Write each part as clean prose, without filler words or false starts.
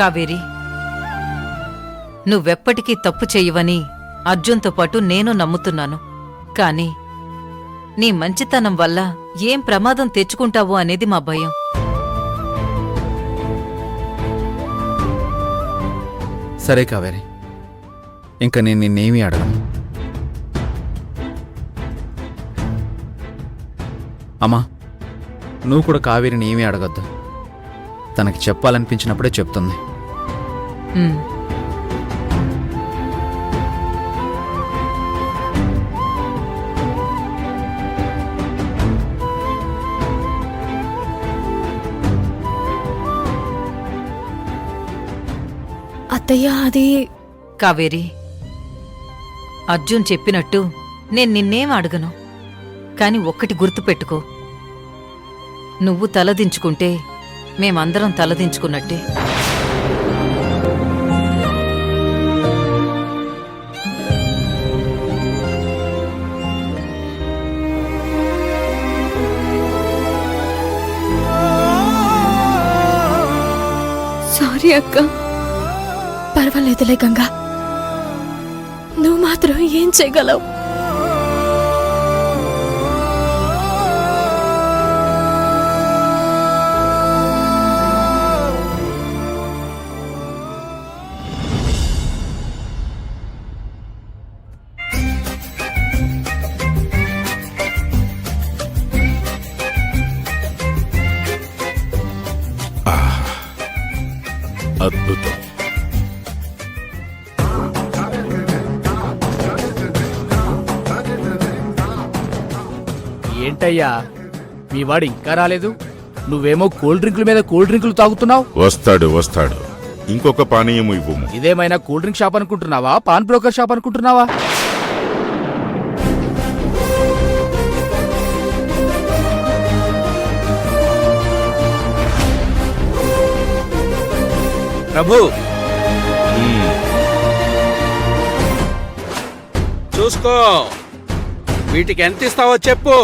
కావేరి, నువ్వెప్పటికీ తప్పు చెయ్యవని అర్జున్తో పాటు నేను నమ్ముతున్నాను. కాని నీ మంచితనం వల్ల ఏం ప్రమాదం తెచ్చుకుంటావో అనేది మా భయం. సరే కావేరి, ఇంక నేను నిన్నేమీ అడగను. అమ్మా, నువ్వు కూడా కావేరిని ఏమీ అడగద్దు. తనకి చెప్పాలనిపించినప్పుడే చెప్తుంది. ఉమ్. అత్తయ్య, అది కావేరి, అర్జున్ చెప్పినట్టు నేను నిన్నేం అడగను. కాని ఒక్కటి గుర్తుపెట్టుకో, నువ్వు తలదించుకుంటే మేమందరం తలదించుకున్నట్టే. సారీ అక్క. పర్వాలేదులే గంగా, నువ్వు మాత్రం ఏం చేయగలవు? అద్భుతం. ఏంటయ్యా, మీ వాడు ఇంకా రాలేదు? నువ్వేమో కూల్ డ్రింకుల మీద కూల్ డ్రింకులు తాగుతున్నావు. వస్తాడు. ఇంకొక పానీయం ఇవ్వుము. ఇదేమైనా కూల్ డ్రింక్ షాప్ అనుకుంటున్నావా, పాన్ బ్రోకర్ షాప్ అనుకుంటున్నావా? ప్రభు, చూసుకో, వీటికి ఎంత ఇస్తావో చెప్పు.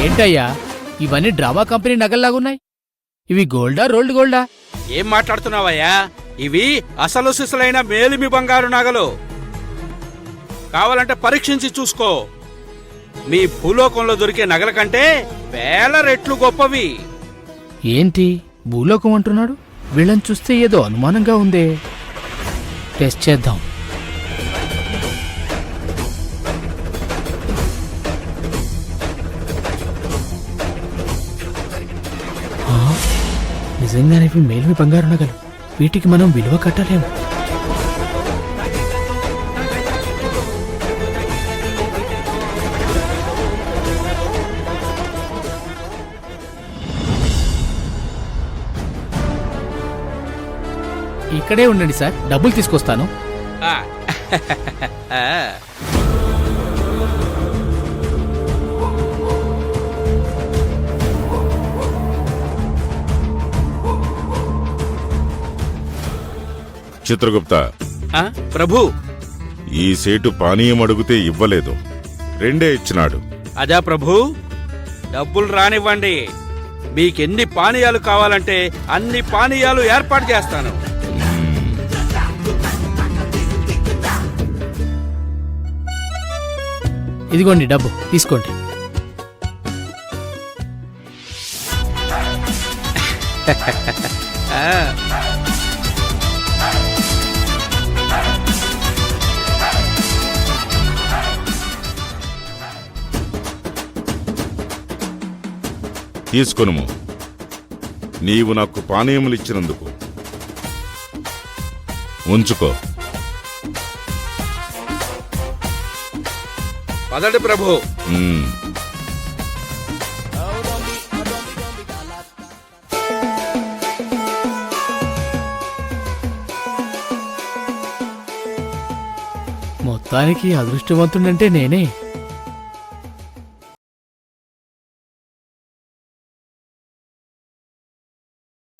ఏంటయ్యా, ఇవన్నీ డ్రామా కంపెనీ నగల్లాగున్నాయి. ఇవి గోల్డా, రోల్డ్ గోల్డా? ఏం మాట్లాడుతున్నావయ్యా? ఇవి అసలు సిసలైన మేలిమి బంగారు నగలు. కావాలంటే పరీక్షించి చూసుకో. మీ భూలోకంలో దొరికే నగల కంటే వేల రెట్లు గొప్పవి. ఏంటి భూలోకం అంటున్నాడు? వీళ్ళని చూస్తే ఏదో అనుమానంగా ఉందే. టెస్ట్ చేద్దాం. నిజంగానే ఇవి మేలిమి బంగారు నగలు. వీటికి మనం విలువ కట్టలేము. ఇక్కడే ఉండండి సార్, డబ్బులు తీసుకొస్తాను. ఆ, చిత్రగుప్త, ఆ, ప్రభు, ఈ సేటు పానీయం అడిగితే ఇవ్వలేదు, రెండే ఇచ్చినాడు. అదా ప్రభు, డబ్బులు రానివ్వండి. మీకెన్ని పానీయాలు కావాలంటే అన్ని పానీయాలు ఏర్పాటు చేస్తాను. ఇదిగోండి డబ్బు, తీసుకోండి. తీసుకొనుము. నీవు నాకు పానీయములిచ్చినందుకు ఉంచుకో. పదండి ప్రభు. మొత్తానికి అదృష్టవంతుడంటే నేనే.